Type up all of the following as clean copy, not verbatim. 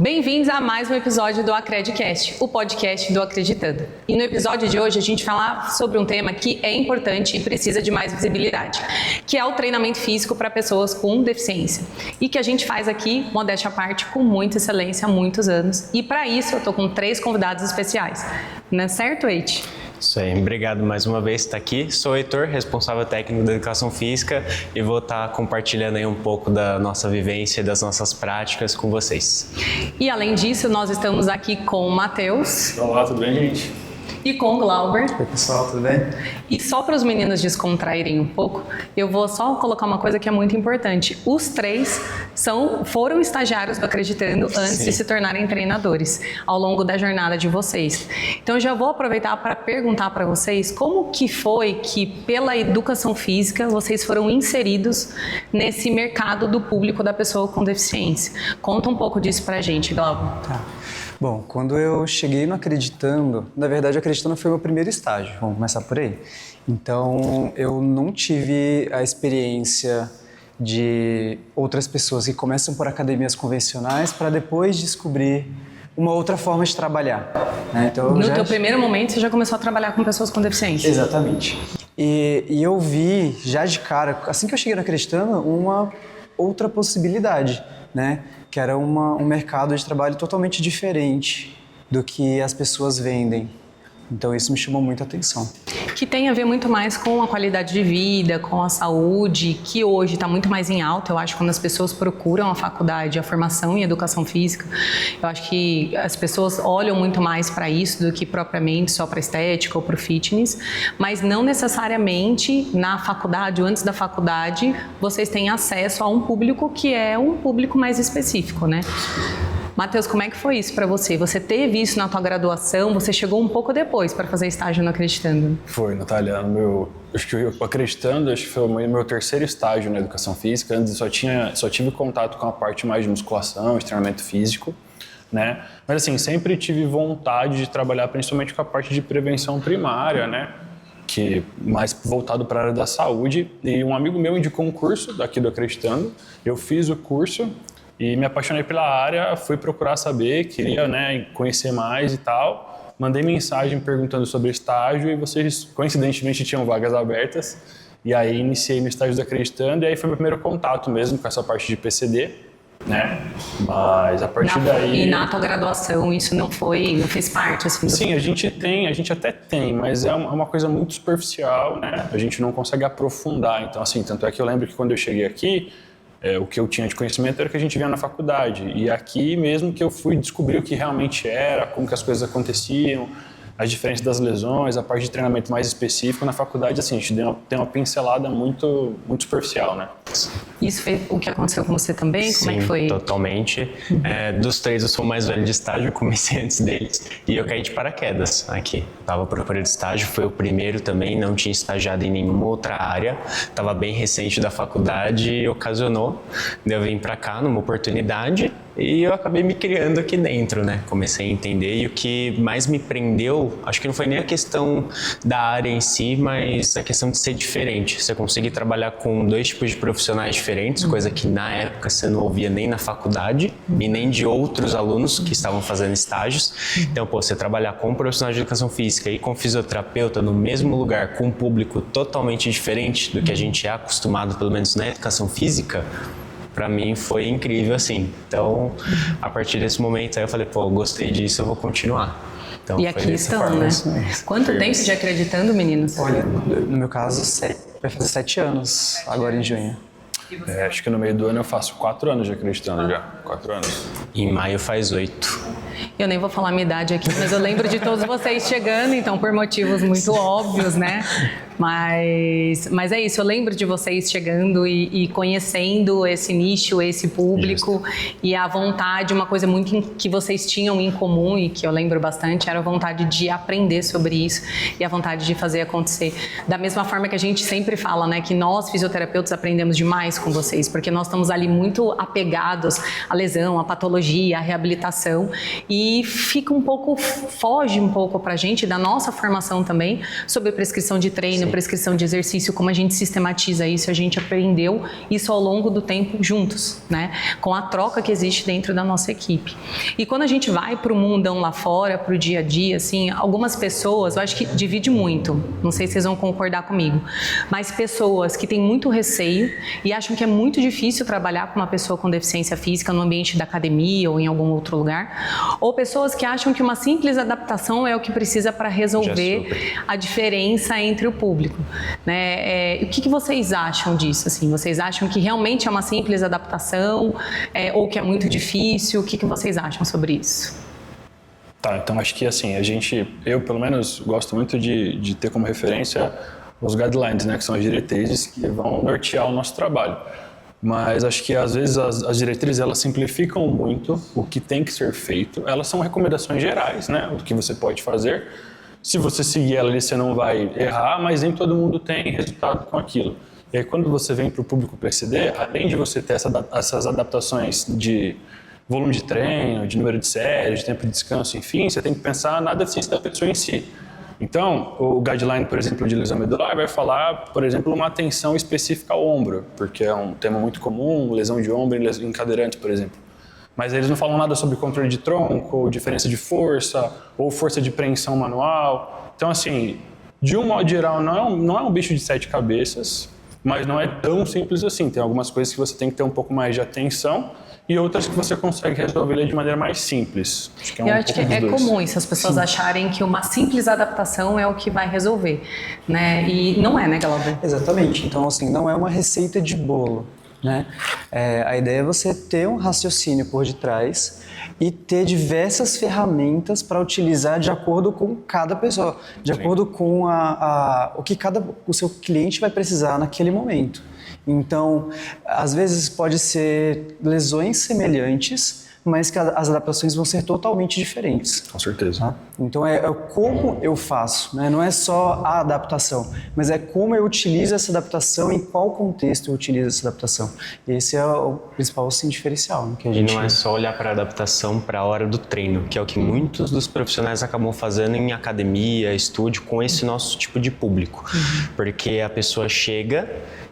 Bem-vindos a mais um episódio do Acredicast, o podcast do Acreditando. E no episódio de hoje a gente vai falar sobre um tema que é importante e precisa de mais visibilidade, que é o treinamento físico para pessoas com deficiência. E que a gente faz aqui, modéstia à parte, com muita excelência há muitos anos. E para isso eu estou com 3 convidados especiais. Não é certo, Eite? Isso aí, obrigado mais uma vez por estar aqui. Sou o Heitor, responsável técnico da Educação Física e vou estar compartilhando aí um pouco da nossa vivência e das nossas práticas com vocês. E além disso, nós estamos aqui com o Matheus. Olá, tudo bem, gente? E com o Glauber. Oi, pessoal, tudo bem? E só para os meninos descontraírem um pouco, eu vou só colocar uma coisa que é muito importante. Os 3 foram estagiários do Acreditando antes de se tornarem treinadores, ao longo da jornada de vocês. Então, eu já vou aproveitar para perguntar para vocês como que foi que, pela educação física, vocês foram inseridos nesse mercado do público da pessoa com deficiência. Conta um pouco disso para a gente, Glauber. Tá. Bom, quando eu cheguei no Acreditando, na verdade o Acreditando foi o meu primeiro estágio, vamos começar por aí. Então, eu não tive a experiência de outras pessoas que começam por academias convencionais para depois descobrir uma outra forma de trabalhar. Né? Então, no teu primeiro momento, você já começou a trabalhar com pessoas com deficiência? Exatamente. E eu vi, já de cara, assim que eu cheguei no Acreditando, uma outra possibilidade, né? Que era um mercado de trabalho totalmente diferente do que as pessoas vendem. Então isso me chamou muita atenção. Que tem a ver muito mais com a qualidade de vida, com a saúde, que hoje está muito mais em alta. Eu acho que quando as pessoas procuram a faculdade, a formação em educação física, eu acho que as pessoas olham muito mais para isso do que propriamente só para estética ou para o fitness, mas não necessariamente na faculdade ou antes da faculdade vocês têm acesso a um público que é um público mais específico, né? Matheus, como é que foi isso para você? Você teve isso na tua graduação? Você chegou um pouco depois para fazer estágio no Acreditando? Foi, Natália. Acho que o Acreditando foi o meu terceiro estágio na educação física. Antes só tive contato com a parte mais de musculação, de treinamento físico, né? Mas assim, sempre tive vontade de trabalhar principalmente com a parte de prevenção primária, né? Que mais voltado para a área da saúde. E um amigo meu indicou um curso daqui do Acreditando. Eu fiz o curso e me apaixonei pela área, fui procurar saber, queria, né, conhecer mais e tal. Mandei mensagem perguntando sobre estágio e vocês, coincidentemente, tinham vagas abertas. E aí iniciei no estágio do Acreditando e aí foi meu primeiro contato mesmo com essa parte de PCD, né? Mas a partir daí... E na tua graduação isso não fez parte, assim? Sim, a gente até tem, mas é uma coisa muito superficial, né? A gente não consegue aprofundar. Então, assim, tanto é que eu lembro que quando eu cheguei aqui, o que eu tinha de conhecimento era o que a gente via na faculdade. E aqui mesmo que eu fui descobrir o que realmente era, como que as coisas aconteciam, as diferenças das lesões, a parte de treinamento mais específico. Na faculdade, assim, a gente tem uma pincelada muito, muito superficial, né? Isso foi o que aconteceu com você também? Sim, como é que foi? Totalmente. Dos 3, eu sou o mais velho de estágio, eu comecei antes deles. E eu caí de paraquedas aqui. Estava procurando estágio, foi o primeiro também, não tinha estagiado em nenhuma outra área. Estava bem recente da faculdade e ocasionou de eu vir para cá numa oportunidade. E eu acabei me criando aqui dentro, né? Comecei a entender e o que mais me prendeu, acho que não foi nem a questão da área em si, mas a questão de ser diferente. Você conseguir trabalhar com 2 tipos de profissionais diferentes, coisa que na época você não ouvia nem na faculdade e nem de outros alunos que estavam fazendo estágios. Então, você trabalhar com um profissional de educação física e com fisioterapeuta no mesmo lugar, com um público totalmente diferente do que a gente é acostumado, pelo menos na educação física, para mim foi incrível, assim. Então, a partir desse momento aí eu falei, pô, eu gostei disso, eu vou continuar. Então, e aqui estão, né? Quanto tempo de Acreditando, meninos? Olha, no meu caso, vai fazer 7 anos agora em junho. Acho que no meio do ano eu faço 4 anos de Acreditando já. 4 anos. Em maio faz 8. Eu nem vou falar a minha idade aqui, mas eu lembro de todos vocês chegando, então por motivos muito óbvios, né? Mas é isso, eu lembro de vocês chegando e conhecendo esse nicho, esse público, e a vontade, uma coisa muito que vocês tinham em comum e que eu lembro bastante, era a vontade de aprender sobre isso e a vontade de fazer acontecer. Da mesma forma que a gente sempre fala, né, que nós fisioterapeutas aprendemos demais com vocês, porque nós estamos ali muito apegados à lesão, à patologia, à reabilitação, e foge um pouco pra gente, da nossa formação também, sobre prescrição de treino, a prescrição de exercício, como a gente sistematiza isso, a gente aprendeu isso ao longo do tempo juntos, né? Com a troca que existe dentro da nossa equipe. E quando a gente vai para o mundão lá fora, para o dia a dia, assim, algumas pessoas, eu acho que divide muito, não sei se vocês vão concordar comigo, mas pessoas que têm muito receio e acham que é muito difícil trabalhar com uma pessoa com deficiência física no ambiente da academia ou em algum outro lugar, ou pessoas que acham que uma simples adaptação é o que precisa para resolver a diferença entre o público, né? O que vocês acham disso? Assim, vocês acham que realmente é uma simples adaptação ou que é muito difícil? O que vocês acham sobre isso? Tá, então acho que assim, eu pelo menos gosto muito de ter como referência os guidelines, né, que são as diretrizes que vão nortear o nosso trabalho. Mas acho que às vezes as diretrizes elas simplificam muito o que tem que ser feito. Elas são recomendações gerais, né, do que você pode fazer. Se você seguir ela ali, você não vai errar, mas nem todo mundo tem resultado com aquilo. E aí quando você vem para o público PCD, além de você ter essas adaptações de volume de treino, de número de séries, de tempo de descanso, enfim, você tem que pensar na deficiência da pessoa em si. Então, o guideline, por exemplo, de lesão medular vai falar, por exemplo, uma atenção específica ao ombro, porque é um tema muito comum, lesão de ombro em cadeirantes, por exemplo. Mas eles não falam nada sobre controle de tronco, ou diferença de força, ou força de preensão manual. Então, assim, de um modo geral, não é um bicho de 7 cabeças, mas não é tão simples assim. Tem algumas coisas que você tem que ter um pouco mais de atenção e outras que você consegue resolver de maneira mais simples. Acho que Eu acho que é comum isso, as pessoas acharem que uma simples adaptação é o que vai resolver, né? E não é, né, Glauber? Exatamente. Então, assim, não é uma receita de bolo, né? A ideia é você ter um raciocínio por detrás e ter diversas ferramentas para utilizar de acordo com cada pessoa, de acordo com o que o seu cliente vai precisar naquele momento. Então, às vezes pode ser lesões semelhantes, mas que as adaptações vão ser totalmente diferentes. Com certeza. Tá? Então, é como eu faço, né? Não é só a adaptação, mas é como eu utilizo essa adaptação, em qual contexto eu utilizo essa adaptação. E esse é o principal assim, diferencial. Né, que a gente... E não é só olhar para a adaptação para a hora do treino, que é o que muitos dos profissionais acabam fazendo em academia, estúdio, com esse nosso tipo de público. Porque a pessoa chega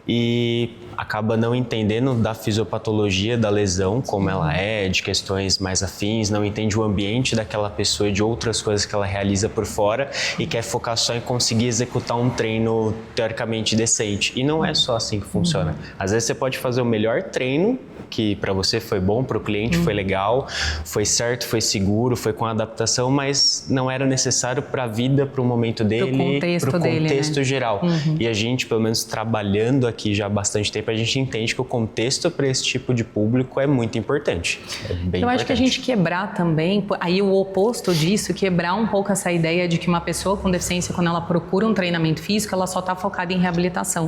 e acaba não entendendo da fisiopatologia da lesão, como ela é, de questões mais afins, não entende o ambiente daquela pessoa e de outras coisas que ela realiza por fora e quer focar só em conseguir executar um treino teoricamente decente. E não é só assim que funciona. Às vezes você pode fazer o melhor treino, que para você foi bom, para o cliente foi legal, foi certo, foi seguro, foi com adaptação, mas não era necessário para a vida, para o momento dele, para o contexto geral. E a gente, pelo menos trabalhando aqui já há bastante tempo, a gente entende que o contexto para esse tipo de público é muito importante. É bem importante. Acho que a gente quebrar também, aí o oposto disso, quebrar um pouco essa ideia de que uma pessoa com deficiência, quando ela procura um treinamento físico, ela só está focada em reabilitação.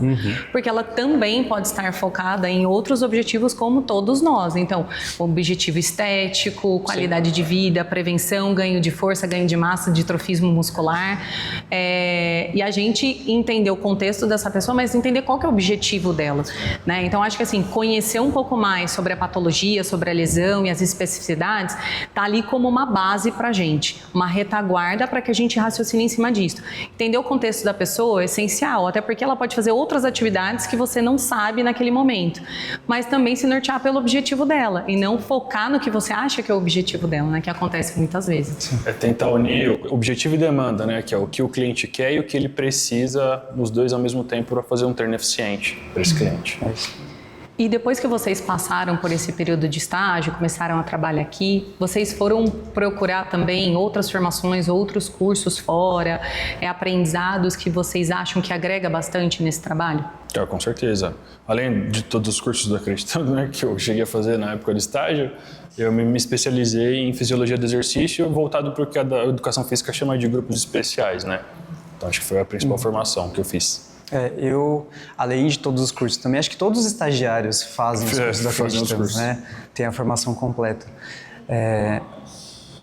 Porque ela também pode estar focada em outros objetivos como todos nós. Então, objetivo estético, qualidade de vida, prevenção, ganho de força, ganho de massa, ditrofismo muscular. E a gente entender o contexto dessa pessoa, mas entender qual que é o objetivo dela, né? Então, acho que assim, conhecer um pouco mais sobre a patologia, sobre a lesão e as especificidades, tá ali como uma base pra gente, uma retaguarda para que a gente raciocine em cima disso. Entender o contexto da pessoa é essencial, até porque ela pode fazer outras atividades que você não sabe naquele momento, mas também se nortear pelo objetivo dela e não focar no que você acha que é o objetivo dela, né? Que acontece muitas vezes. É tentar unir objetivo e demanda, né? Que é o que o cliente quer e o que ele precisa, os dois ao mesmo tempo, para fazer um treino eficiente para esse cliente. E depois que vocês passaram por esse período de estágio, começaram a trabalhar aqui, vocês foram procurar também outras formações, outros cursos fora, aprendizados que vocês acham que agrega bastante nesse trabalho? Com certeza. Além de todos os cursos do Acreditando, né, que eu cheguei a fazer na época do estágio, eu me especializei em fisiologia do exercício, voltado para o que a educação física chama de grupos especiais, né? Então acho que foi a principal formação que eu fiz. Eu, além de todos os cursos, também acho que todos os estagiários fazem os cursos da Acreditando, né? Tem a formação completa.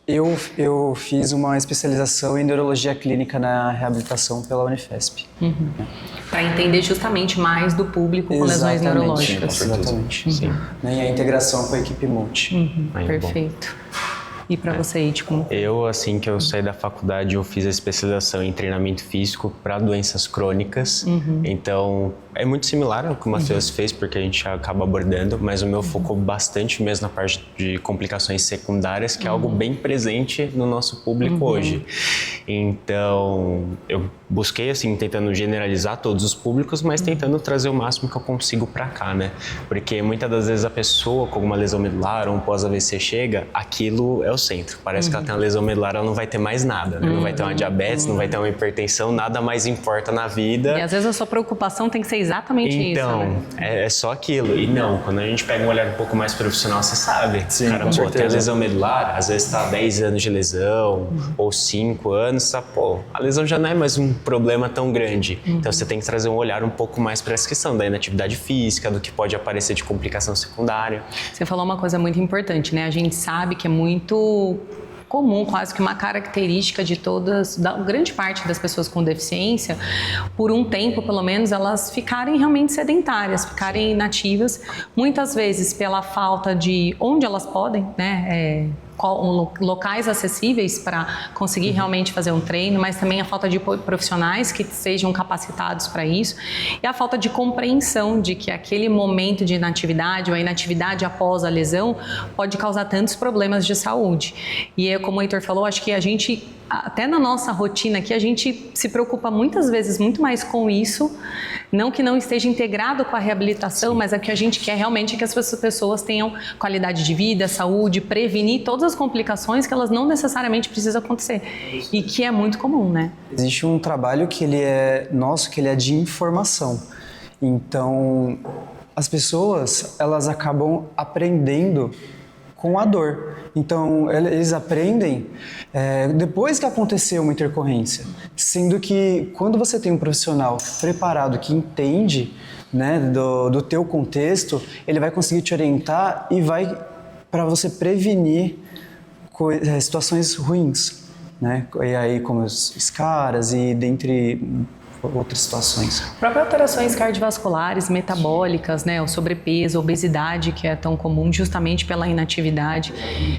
Eu fiz uma especialização em neurologia clínica na reabilitação pela Unifesp. Para entender justamente mais do público com lesões neurológicas. Exatamente. Sim. E a integração com a equipe multi. Perfeito. E para você, tipo? Eu, assim que eu saí da faculdade, eu fiz a especialização em treinamento físico para doenças crônicas. Então, é muito similar ao que o Matheus fez, porque a gente acaba abordando, mas o meu focou bastante mesmo na parte de complicações secundárias, que é algo bem presente no nosso público hoje. Então, eu busquei, assim, tentando generalizar todos os públicos, mas tentando trazer o máximo que eu consigo para cá, né? Porque muitas das vezes a pessoa com alguma lesão medular ou um pós-AVC chega, aquilo é o centro. Parece que ela tem uma lesão medular, ela não vai ter mais nada, né? Não vai ter uma diabetes, não vai ter uma hipertensão, nada mais importa na vida. E às vezes a sua preocupação tem que ser exatamente então, isso, né? é só aquilo. E não, quando a gente pega um olhar um pouco mais profissional, você sabe. Sim, cara, com pô, tem a certeza. lesão medular, às vezes tá 10 anos de lesão, ou 5 anos, tá, pô, a lesão já não é mais um problema tão grande. Então você tem que trazer um olhar um pouco mais para essa questão da inatividade física, do que pode aparecer de complicação secundária. Você falou uma coisa muito importante, né? A gente sabe que é muito comum, quase que uma característica de todas, da grande parte das pessoas com deficiência, por um tempo, pelo menos, elas ficarem realmente sedentárias, ficarem inativas, muitas vezes pela falta de onde elas podem, né? Locais acessíveis para conseguir realmente fazer um treino, mas também a falta de profissionais que sejam capacitados para isso e a falta de compreensão de que aquele momento de inatividade ou a inatividade após a lesão pode causar tantos problemas de saúde. E como o Heitor falou, acho que a gente, até na nossa rotina aqui, a gente se preocupa muitas vezes muito mais com isso, não que não esteja integrado com a reabilitação, mas é que a gente quer realmente que as pessoas tenham qualidade de vida, saúde, prevenir todas as complicações que elas não necessariamente precisam acontecer e que é muito comum, né? Existe um trabalho que ele é nosso, que ele é de informação. Então, as pessoas, elas acabam aprendendo com a dor. Então, eles aprendem depois que aconteceu uma intercorrência. Sendo que quando você tem um profissional preparado que entende, né, do teu contexto, ele vai conseguir te orientar e vai para você prevenir situações ruins, né? E aí como escaras e dentre outras situações. Próprias alterações cardiovasculares, metabólicas, né, o sobrepeso, a obesidade, que é tão comum justamente pela inatividade,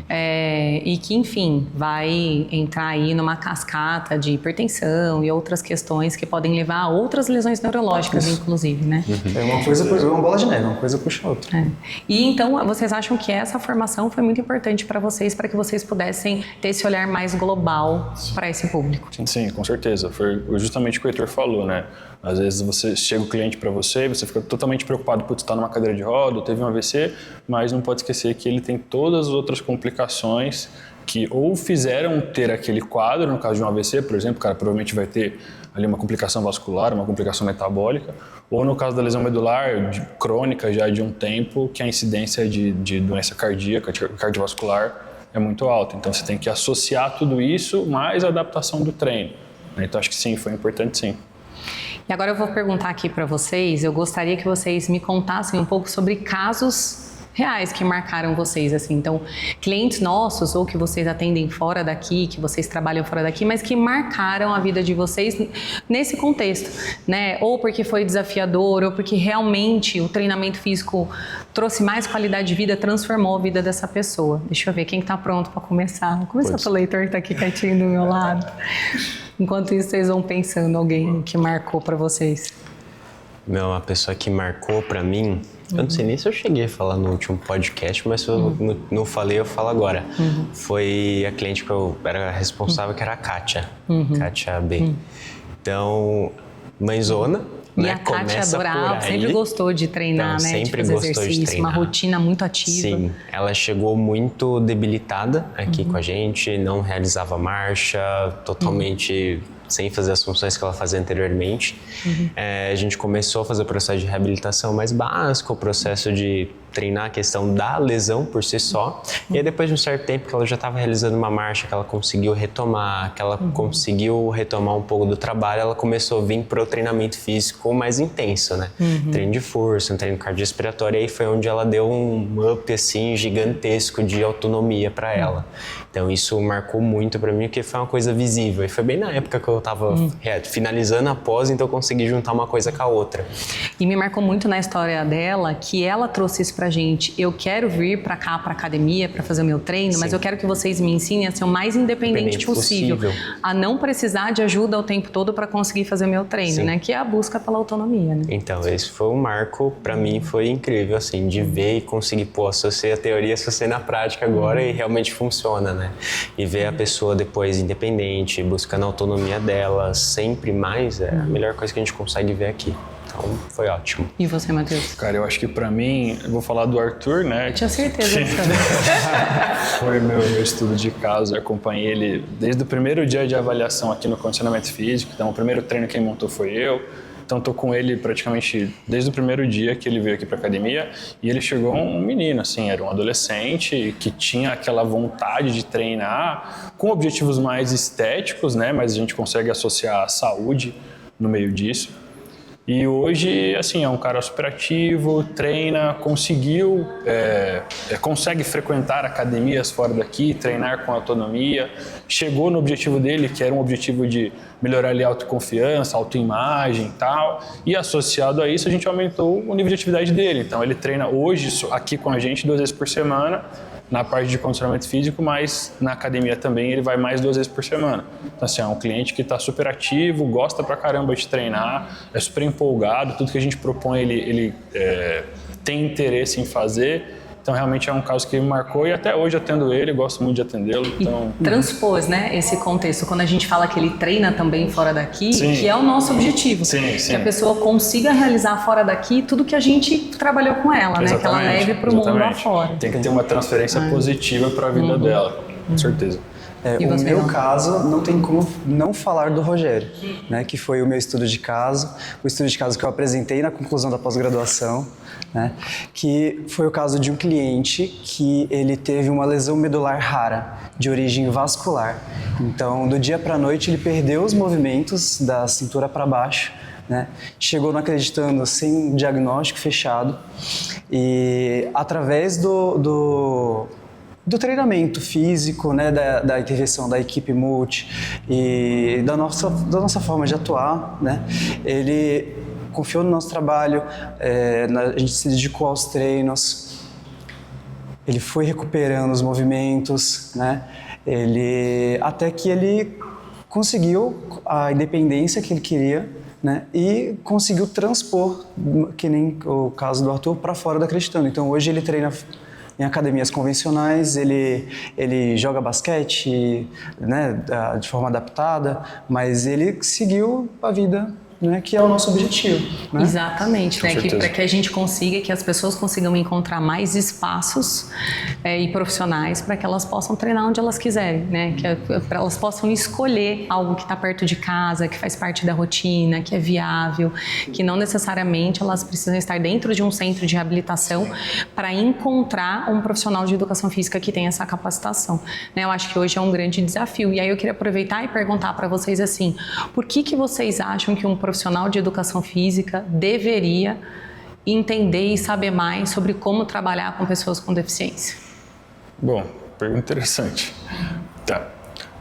e que, enfim, vai entrar aí numa cascata de hipertensão e outras questões que podem levar a outras lesões neurológicas, inclusive, né? É uma coisa, uma bola de neve, uma coisa puxa a outra. E então, vocês acham que essa formação foi muito importante para vocês, para que vocês pudessem ter esse olhar mais global para esse público? Sim, com certeza. Foi justamente o que o Heitor falou, né? Às vezes você chega o cliente para você e você fica totalmente preocupado por estar numa cadeira de roda, teve um AVC, mas não pode esquecer que ele tem todas as outras complicações que ou fizeram ter aquele quadro, no caso de um AVC, por exemplo, o cara provavelmente vai ter ali uma complicação vascular, uma complicação metabólica, ou no caso da lesão medular, crônica já de um tempo, que a incidência de doença cardíaca, cardiovascular é muito alta. Então você tem que associar tudo isso mais a adaptação do treino. Então acho que sim, foi importante sim. E agora eu vou perguntar aqui para vocês, eu gostaria que vocês me contassem um pouco sobre casos reais que marcaram vocês, assim. Então, clientes nossos ou que vocês atendem fora daqui, que vocês trabalham fora daqui, mas que marcaram a vida de vocês nesse contexto, né? Ou porque foi desafiador, ou porque realmente o treinamento físico trouxe mais qualidade de vida, transformou a vida dessa pessoa. Deixa eu ver quem está pronto para começar. Vou começar pelo Heitor, que está aqui quietinho do meu lado. Enquanto isso, vocês vão pensando alguém que marcou para vocês. Não, a pessoa que marcou para mim, eu não sei nem se eu cheguei a falar no último podcast, mas se eu não falei, eu falo agora. Foi a cliente que eu era responsável, que era a Kátia, Kátia B. Então, mãezona, e né? a Kátia Começa adorava, sempre gostou de treinar, então, né? Sempre de fazer gostou exercício, de treinar. Uma rotina muito ativa. Sim, ela chegou muito debilitada aqui com a gente, não realizava marcha, totalmente sem fazer as funções que ela fazia anteriormente. A gente começou a fazer o processo de reabilitação mais básico, o processo de treinar a questão da lesão por si só. E aí depois de um certo tempo que ela já estava realizando uma marcha, que ela conseguiu retomar, que ela conseguiu retomar um pouco do trabalho, ela começou a vir para o treinamento físico mais intenso, né? Treino de força, um treino cardiorrespiratório, e aí foi onde ela deu um up assim gigantesco de autonomia para ela. Então isso marcou muito para mim, porque foi uma coisa visível. E foi bem na época que eu estava finalizando a pós, então eu consegui juntar uma coisa com a outra. E me marcou muito na história dela que ela trouxe isso pra pra gente, eu quero vir pra cá, pra academia, pra fazer o meu treino, mas eu quero que vocês me ensinem a ser o mais independente possível, a não precisar de ajuda o tempo todo pra conseguir fazer o meu treino, né? Que é a busca pela autonomia, né? Então, esse foi um marco, pra mim foi incrível, assim, de ver e conseguir, pô, associar a teoria, associar na prática agora e realmente funciona, né? E ver a pessoa depois independente, buscando a autonomia dela, sempre mais, é a melhor coisa que a gente consegue ver aqui. Então, foi ótimo. E você, Matheus? Cara, eu acho que pra mim, eu vou falar do Arthur, né? Tinha certeza disso. Foi meu estudo de caso, eu acompanhei ele desde o primeiro dia de avaliação aqui no condicionamento físico, então o primeiro treino quem montou foi eu, então tô com ele praticamente desde o primeiro dia que ele veio aqui pra academia, e ele chegou um menino, assim, era um adolescente que tinha aquela vontade de treinar com objetivos mais estéticos, né, mas a gente consegue associar a saúde no meio disso. E hoje, assim, é um cara super ativo, treina, consegue frequentar academias fora daqui, treinar com autonomia, chegou no objetivo dele, que era um objetivo de melhorar ali a autoconfiança, autoimagem e tal, e associado a isso a gente aumentou o nível de atividade dele. Então ele treina hoje aqui com a gente 2 vezes por semana, na parte de condicionamento físico, mas na academia também ele vai mais 2 vezes por semana. Então, assim, é um cliente que está super ativo, gosta pra caramba de treinar, é super empolgado, tudo que a gente propõe ele tem interesse em fazer. Então, realmente é um caso que me marcou e até hoje atendo ele, gosto muito de atendê-lo. Então... E transpôs, né, esse contexto, quando a gente fala que ele treina também fora daqui, que é o nosso objetivo. Que a pessoa consiga realizar fora daqui tudo que a gente trabalhou com ela, né? Que ela leve para o mundo lá fora. Tem que ter uma transferência positiva para a vida dela, com certeza. O meu caso, não tem como não falar do Rogério, né, que foi o meu estudo de caso, o estudo de caso que eu apresentei na conclusão da pós-graduação, né, que foi o caso de um cliente que ele teve uma lesão medular rara, de origem vascular. Então, do dia para a noite, ele perdeu os movimentos da cintura para baixo, né, chegou não acreditando, sem diagnóstico fechado, e através do treinamento físico, né, da intervenção da equipe multi e da nossa forma de atuar, né, ele confiou no nosso trabalho, a gente se dedicou aos treinos, ele foi recuperando os movimentos, né, até que ele conseguiu a independência que ele queria, né, e conseguiu transpor, que nem o caso do Arthur, para fora da Acreditando. Então hoje ele treina em academias convencionais, ele joga basquete, né, de forma adaptada, mas ele seguiu a vida, né, que é o nosso objetivo. Né? Exatamente, né? Para que a gente consiga, que as pessoas consigam encontrar mais espaços e profissionais para que elas possam treinar onde elas quiserem, né? Para elas possam escolher algo que está perto de casa, que faz parte da rotina, que é viável, que não necessariamente elas precisam estar dentro de um centro de reabilitação para encontrar um profissional de educação física que tenha essa capacitação. Né? Eu acho que hoje é um grande desafio. E aí eu queria aproveitar e perguntar para vocês assim, por que vocês acham que um profissional de educação física deveria entender e saber mais sobre como trabalhar com pessoas com deficiência? Bom, pergunta interessante. Tá.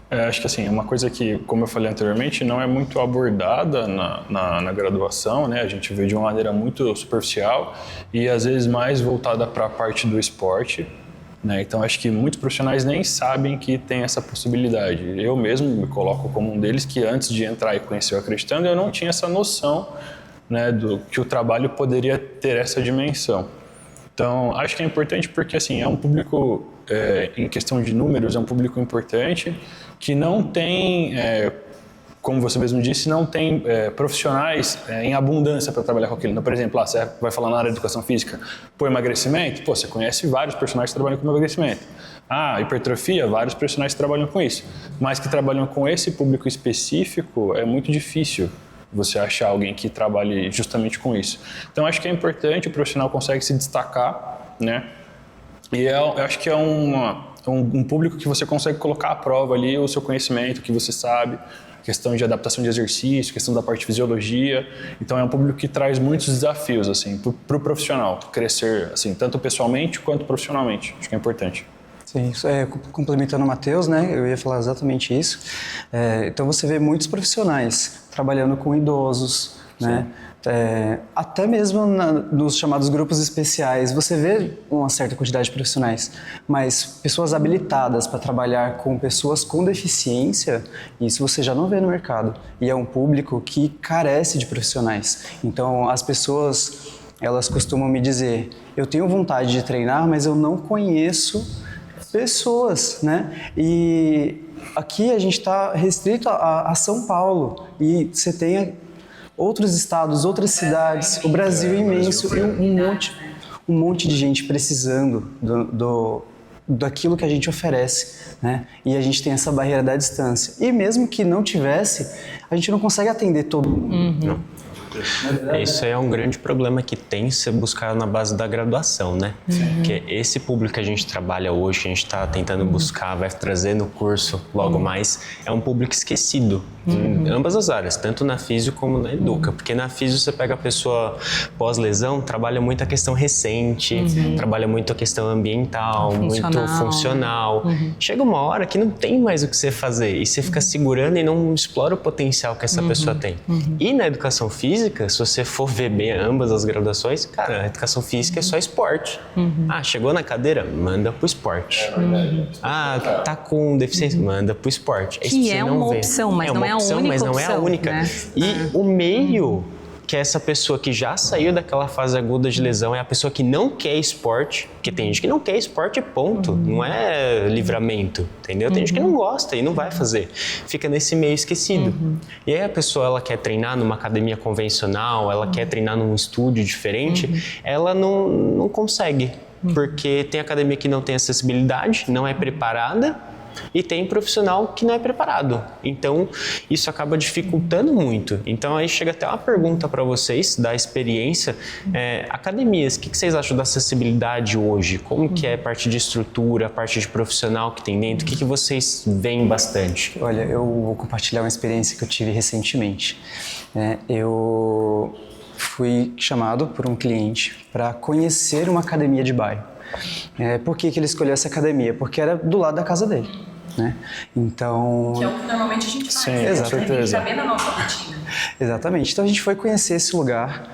Acho que assim, uma coisa que, como eu falei anteriormente, não é muito abordada na graduação, né? A gente vê de uma maneira muito superficial e às vezes mais voltada para a parte do esporte. Né? Então, acho que muitos profissionais nem sabem que tem essa possibilidade. Eu mesmo me coloco como um deles que antes de entrar e conhecer o Acreditando, eu não tinha essa noção, né, do que o trabalho poderia ter essa dimensão. Então, acho que é importante porque, assim, é um público, em questão de números, é um público importante que não tem... como você mesmo disse, não tem profissionais em abundância para trabalhar com aquilo. Então, por exemplo, você vai falar na área de educação física, emagrecimento, você conhece vários profissionais que trabalham com emagrecimento. Hipertrofia, vários profissionais que trabalham com isso. Mas que trabalham com esse público específico, é muito difícil você achar alguém que trabalhe justamente com isso. Então, acho que é importante, o profissional consegue se destacar, né? E eu acho que é um público que você consegue colocar à prova ali o seu conhecimento, o que você sabe, questão de adaptação de exercício, questão da parte de fisiologia. Então é um público que traz muitos desafios assim, para o profissional crescer, assim, tanto pessoalmente quanto profissionalmente. Acho que é importante. Sim, complementando o Matheus, né, eu ia falar exatamente isso. Então você vê muitos profissionais trabalhando com idosos, né, Até mesmo nos chamados grupos especiais, você vê uma certa quantidade de profissionais, mas pessoas habilitadas para trabalhar com pessoas com deficiência, isso você já não vê no mercado. E é um público que carece de profissionais. Então, as pessoas, elas costumam me dizer, eu tenho vontade de treinar, mas eu não conheço pessoas, né? E aqui a gente está restrito a São Paulo e você tem outros estados, outras cidades, o Brasil é imenso e um monte de gente precisando daquilo que a gente oferece, né? E a gente tem essa barreira da distância. E mesmo que não tivesse, a gente não consegue atender todo mundo. Não. Isso é um grande problema que tem se buscar na base da graduação, né? Porque esse público que a gente trabalha hoje, que a gente está tentando buscar, vai trazer no curso logo mais, é um público esquecido em ambas as áreas, tanto na físio como na educa. Porque na físio você pega a pessoa pós-lesão, trabalha muito a questão recente, trabalha muito a questão ambiental, muito funcional. Chega uma hora que não tem mais o que você fazer e você fica segurando e não explora o potencial que essa pessoa tem. E na educação física, se você for ver bem ambas as graduações, cara, a educação física é só esporte. Chegou na cadeira? Manda pro esporte. Tá com deficiência? Manda pro esporte. Que é uma opção, mas não é a única mas não é a única. Né? E o meio que essa pessoa que já saiu daquela fase aguda de lesão é a pessoa que não quer esporte, porque tem gente que não quer esporte, ponto. Não é livramento, entendeu? Tem gente que não gosta e não vai fazer. Fica nesse meio esquecido. E aí a pessoa, ela quer treinar numa academia convencional, ela quer treinar num estúdio diferente, ela não consegue, porque tem academia que não tem acessibilidade, não é preparada, e tem profissional que não é preparado. Então, isso acaba dificultando muito. Então, aí chega até uma pergunta para vocês, da experiência. Academias, o que vocês acham da acessibilidade hoje? Como que é a parte de estrutura, a parte de profissional que tem dentro? O que vocês veem bastante? Olha, eu vou compartilhar uma experiência que eu tive recentemente. Eu fui chamado por um cliente para conhecer uma academia de bairro. Por que ele escolheu essa academia? Porque era do lado da casa dele, né? Então... Que é o que normalmente a gente faz. Sim, né? com certeza. Saber da nossa rotina. Exatamente. Então a gente foi conhecer esse lugar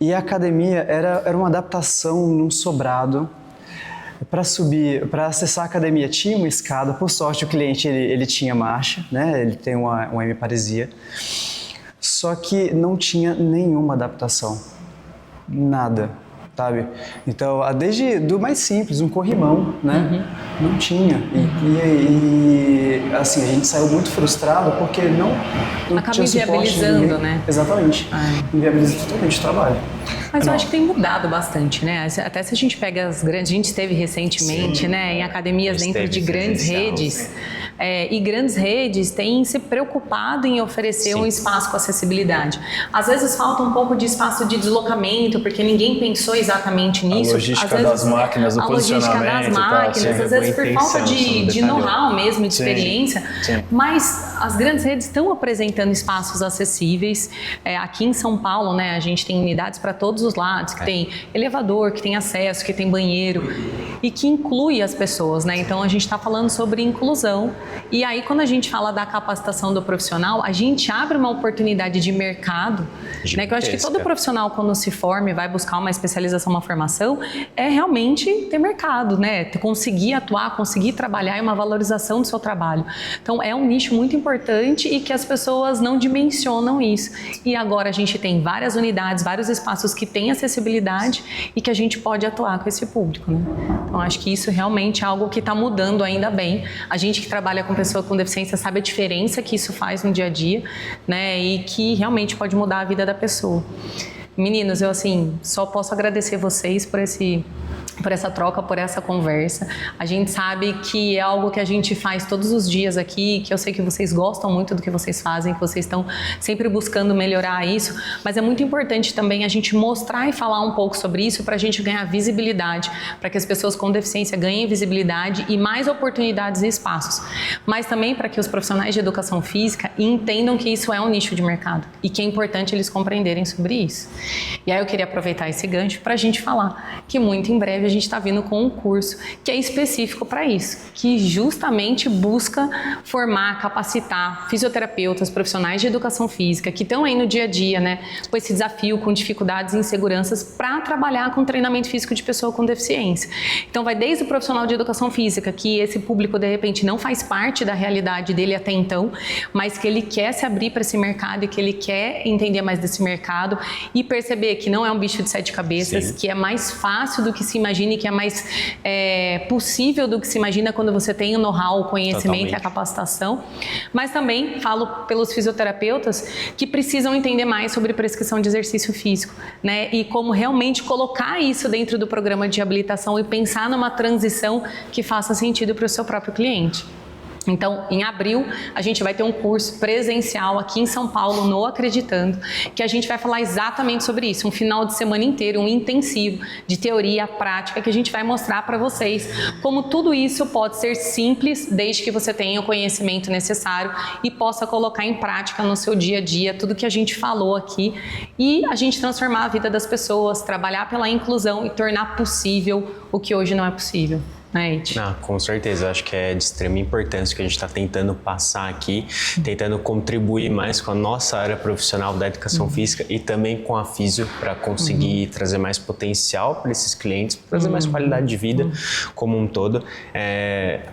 e a academia era uma adaptação num sobrado. Para acessar a academia tinha uma escada. Por sorte o cliente ele tinha marcha, né? Ele tem uma hemiparesia. Só que não tinha nenhuma adaptação. Nada. Sabe? Então, desde do mais simples, um corrimão, né? Não tinha. E assim, a gente saiu muito frustrado porque não acaba tinha suporte de inviabilizando, ninguém. né? Exatamente. Inviabiliza totalmente o trabalho. Mas eu acho que tem mudado bastante, né? Até se a gente pega as grandes... A gente esteve recentemente, né, em academias dentro de grandes redes. E grandes redes têm se preocupado em oferecer um espaço com acessibilidade. Às vezes falta um pouco de espaço de deslocamento, porque ninguém pensou exatamente nisso. A logística às vezes, das máquinas, o posicionamento. A logística das máquinas, às vezes por falta de know-how mesmo, de experiência. Mas as grandes redes estão apresentando espaços acessíveis. Aqui em São Paulo, né, a gente tem unidades para todos os lados, que tem elevador, que tem acesso, que tem banheiro e que inclui as pessoas, né? Então a gente está falando sobre inclusão. E aí, quando a gente fala da capacitação do profissional, a gente abre uma oportunidade de mercado, né? Que eu acho que todo profissional, quando se forma e vai buscar uma especialização, uma formação, é realmente ter mercado, né? Conseguir atuar, conseguir trabalhar e uma valorização do seu trabalho. Então, é um nicho muito importante e que as pessoas não dimensionam isso. E agora a gente tem várias unidades, vários espaços que têm acessibilidade e que a gente pode atuar com esse público, né? Então, acho que isso realmente é algo que está mudando ainda bem. A gente que trabalha com pessoa com deficiência sabe a diferença que isso faz no dia a dia, né? E que realmente pode mudar a vida da pessoa. Meninos, eu assim, só posso agradecer vocês por essa troca, por essa conversa. A gente sabe que é algo que a gente faz todos os dias aqui, que eu sei que vocês gostam muito do que vocês fazem, que vocês estão sempre buscando melhorar isso, mas é muito importante também a gente mostrar e falar um pouco sobre isso para a gente ganhar visibilidade, para que as pessoas com deficiência ganhem visibilidade e mais oportunidades e espaços. Mas também para que os profissionais de educação física entendam que isso é um nicho de mercado e que é importante eles compreenderem sobre isso. E aí eu queria aproveitar esse gancho para a gente falar que muito em breve breve a gente está vindo com um curso que é específico para isso, que justamente busca formar, capacitar fisioterapeutas, profissionais de educação física que estão aí no dia a dia, né, com esse desafio, com dificuldades e inseguranças para trabalhar com treinamento físico de pessoa com deficiência. Então vai desde o profissional de educação física, que esse público de repente não faz parte da realidade dele até então, mas que ele quer se abrir para esse mercado e que ele quer entender mais desse mercado e perceber que não é um bicho de 7 cabeças, que é mais fácil do que se imagina e que é mais possível do que se imagina quando você tem o know-how, o conhecimento e a capacitação. Mas também falo pelos fisioterapeutas que precisam entender mais sobre prescrição de exercício físico, né? E como realmente colocar isso dentro do programa de reabilitação e pensar numa transição que faça sentido para o seu próprio cliente. Então, em abril, a gente vai ter um curso presencial aqui em São Paulo, no Acreditando, que a gente vai falar exatamente sobre isso, um final de semana inteiro, um intensivo de teoria, prática, que a gente vai mostrar para vocês como tudo isso pode ser simples, desde que você tenha o conhecimento necessário e possa colocar em prática no seu dia a dia tudo que a gente falou aqui e a gente transformar a vida das pessoas, trabalhar pela inclusão e tornar possível o que hoje não é possível. Com certeza, acho que é de extrema importância que a gente está tentando passar aqui, tentando contribuir mais com a nossa área profissional da educação física e também com a físio para conseguir trazer mais potencial para esses clientes, trazer mais qualidade de vida como um todo.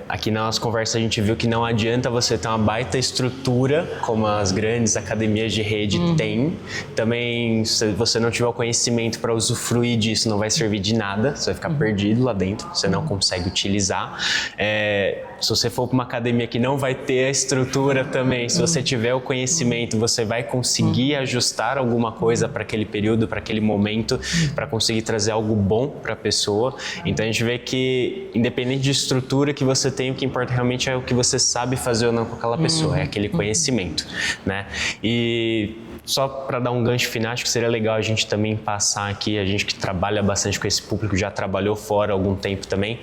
Aqui na nossa conversa a gente viu que não adianta você ter uma baita estrutura como as grandes academias de rede têm. Também, se você não tiver o conhecimento para usufruir disso, não vai servir de nada, você vai ficar perdido lá dentro, você não consegue utilizar. Se você for para uma academia que não vai ter a estrutura também, se você tiver o conhecimento, você vai conseguir ajustar alguma coisa para aquele período, para aquele momento, para conseguir trazer algo bom para a pessoa. Então a gente vê que, independente de estrutura que você tem, o que importa realmente é o que você sabe fazer ou não com aquela pessoa, é aquele conhecimento, né? E só para dar um gancho final, acho que seria legal a gente também passar aqui, a gente que trabalha bastante com esse público, já trabalhou fora há algum tempo também,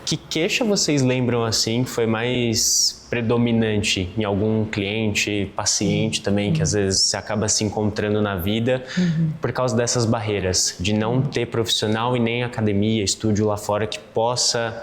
que queixa vocês lembram assim que foi mais predominante em algum cliente, paciente também, que às vezes você acaba se encontrando na vida por causa dessas barreiras, de não ter profissional e nem academia, estúdio lá fora que possa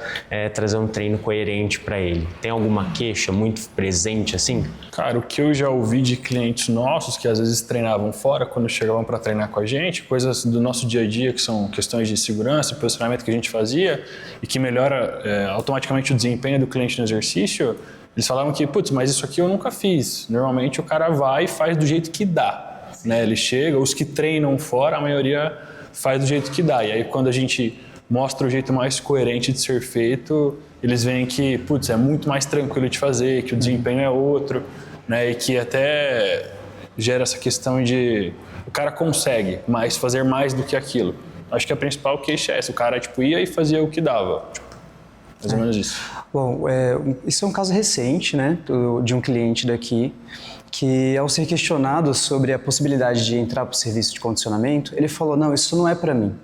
trazer um treino coerente para ele? Tem alguma queixa muito presente assim? Cara, o que eu já ouvi de clientes nossos que às vezes treinavam fora, quando chegavam para treinar com a gente, coisas do nosso dia a dia que são questões de segurança, posicionamento que a gente fazia e que melhora automaticamente o desempenho do cliente no exercício, eles falavam que, putz, mas isso aqui eu nunca fiz. Normalmente o cara vai e faz do jeito que dá, né? Ele chega, os que treinam fora, a maioria faz do jeito que dá. E aí quando a gente mostra o jeito mais coerente de ser feito, eles veem que, putz, é muito mais tranquilo de fazer, que o desempenho é outro, né? E que até gera essa questão de o cara consegue fazer mais do que aquilo. Acho que a principal queixa é essa, o cara ia e fazia o que dava. Mais ou menos isso. Bom, isso é um caso recente, né, de um cliente daqui, que ao ser questionado sobre a possibilidade de entrar para o serviço de condicionamento, ele falou, não, isso não é para mim.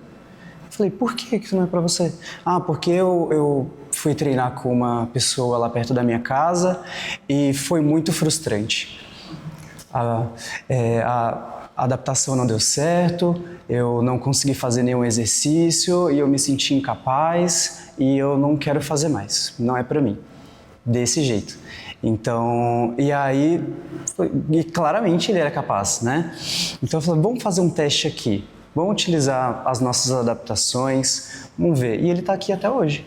Eu falei, por que isso não é para você? Ah, porque eu fui treinar com uma pessoa lá perto da minha casa e foi muito frustrante. A adaptação não deu certo, eu não consegui fazer nenhum exercício e eu me senti incapaz e eu não quero fazer mais, não é para mim, desse jeito. Então, e claramente ele era capaz, né? Então eu falei, vamos fazer um teste aqui, vamos utilizar as nossas adaptações, vamos ver. E ele está aqui até hoje.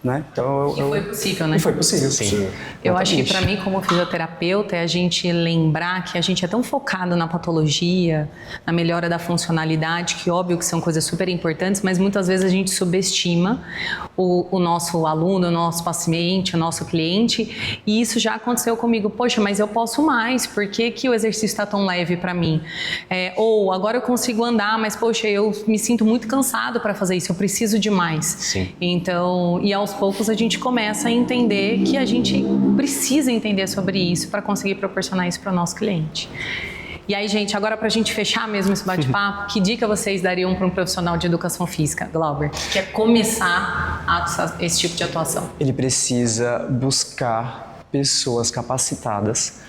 Né? Então, foi possível, né? E foi possível, sim. Eu acho que para mim, como fisioterapeuta, é a gente lembrar que a gente é tão focado na patologia, na melhora da funcionalidade, que óbvio que são coisas super importantes, mas muitas vezes a gente subestima o nosso aluno, o nosso paciente, o nosso cliente, e isso já aconteceu comigo. Poxa, mas eu posso mais, por que que o exercício está tão leve para mim? Ou agora eu consigo andar, mas poxa, eu me sinto muito cansado para fazer isso, eu preciso de mais. Sim. Então, e aos poucos a gente começa a entender que a gente precisa entender sobre isso para conseguir proporcionar isso para o nosso cliente. E aí, gente, agora para a gente fechar mesmo esse bate-papo, que dica vocês dariam para um profissional de educação física, Glauber, que quer começar esse tipo de atuação? Ele precisa buscar pessoas capacitadas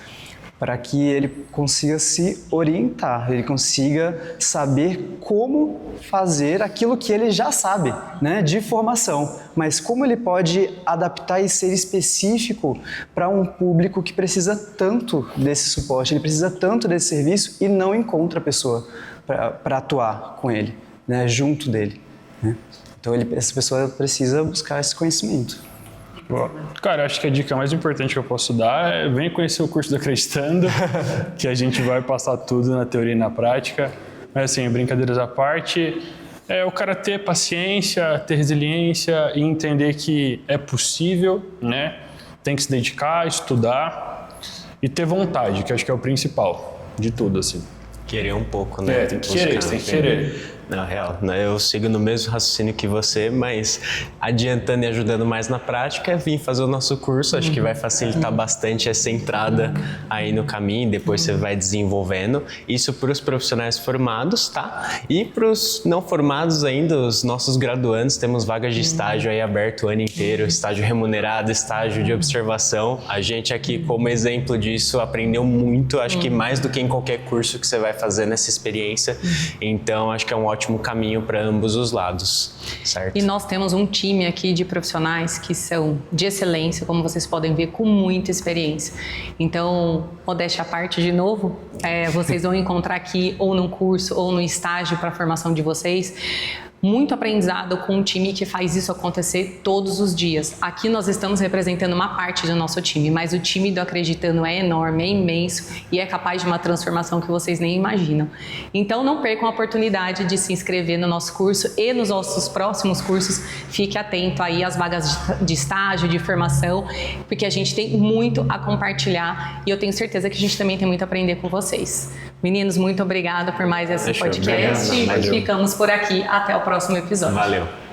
para que ele consiga se orientar, ele consiga saber como fazer aquilo que ele já sabe, né, de formação, mas como ele pode adaptar e ser específico para um público que precisa tanto desse suporte, ele precisa tanto desse serviço e não encontra a pessoa para atuar com ele, né, junto dele, né? Então essa pessoa precisa buscar esse conhecimento. Cara, acho que a dica mais importante que eu posso dar é venha conhecer o curso do Acreditando, que a gente vai passar tudo na teoria e na prática. Mas assim, brincadeiras à parte, é o cara ter paciência, ter resiliência e entender que é possível, né? Tem que se dedicar, estudar e ter vontade, que acho que é o principal de tudo, assim. Querer um pouco, né? Tem que querer, tem que querer. Na real, né? Eu sigo no mesmo raciocínio que você, mas adiantando e ajudando mais na prática é vir fazer o nosso curso. Acho que vai facilitar bastante essa entrada aí no caminho, depois você vai desenvolvendo. Isso para os profissionais formados, tá? E para os não formados ainda, os nossos graduandos, temos vagas de estágio aí aberto o ano inteiro, estágio remunerado, estágio de observação. A gente aqui, como exemplo disso, aprendeu muito, acho que mais do que em qualquer curso que você vai fazer nessa experiência. Então, acho que é um ótimo caminho para ambos os lados, certo? E nós temos um time aqui de profissionais que são de excelência, como vocês podem ver, com muita experiência. Então, modéstia à parte de novo, vocês vão encontrar aqui ou no curso ou no estágio para a formação de vocês, muito aprendizado com um time que faz isso acontecer todos os dias. Aqui nós estamos representando uma parte do nosso time, mas o time do Acreditando é enorme, é imenso e é capaz de uma transformação que vocês nem imaginam. Então não percam a oportunidade de se inscrever no nosso curso e nos nossos próximos cursos. Fique atento aí às vagas de estágio, de formação, porque a gente tem muito a compartilhar e eu tenho certeza que a gente também tem muito a aprender com vocês. Meninos, muito obrigada por mais esse podcast. Obrigado. Ficamos por aqui. Até o próximo episódio. Valeu.